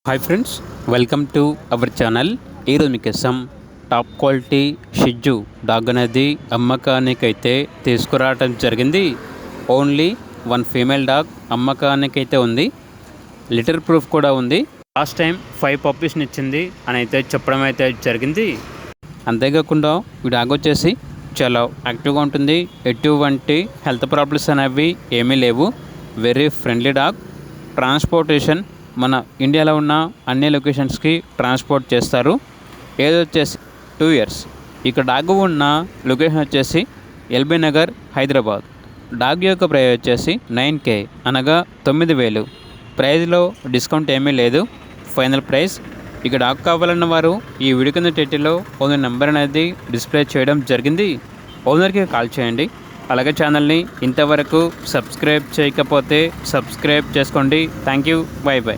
Hi friends, welcome to our channel. ఈరోజు మీకోసం top quality షిజ్జు dog అనేది అమ్మకానికైతే తీసుకురావడం జరిగింది. ఓన్లీ వన్ ఫీమేల్ డాగ్ అమ్మకానికైతే ఉంది. లిటర్ ప్రూఫ్ కూడా ఉంది. లాస్ట్ టైం 5 పప్పీస్ని ఇచ్చింది అని అయితే చెప్పడం అయితే జరిగింది. అంతేకాకుండా ఈ డాగ్ వచ్చేసి చాలా యాక్టివ్గా ఉంటుంది. ఎటువంటి హెల్త్ ప్రాబ్లమ్స్ అనేవి ఏమీ లేవు. Very friendly dog. ట్రాన్స్పోర్టేషన్ మన ఇండియాలో ఉన్న అన్ని లొకేషన్స్కి ట్రాన్స్పోర్ట్ చేస్తారు. ఏది వచ్చేసి 2 ఇయర్స్. ఇక డాగ్ ఉన్న లొకేషన్ వచ్చేసి ఎల్బీ నగర్, హైదరాబాద్. డాగ్ యొక్క ప్రైస్ వచ్చేసి 9K, అనగా 9,000. ప్రైజ్లో డిస్కౌంట్ ఏమీ లేదు. Final price. ఇక డాగ్ కావాలన్న వారు ఈ వీడియో కింద టైటిల్లో ఓనర్ నెంబర్ అనేది డిస్ప్లే చేయడం జరిగింది. ఓనర్కి కాల్ చేయండి. అలాగే ఛానల్ని ఇంతవరకు సబ్స్క్రైబ్ చేయకపోతే సబ్స్క్రైబ్ చేసుకోండి. Thank you. By by.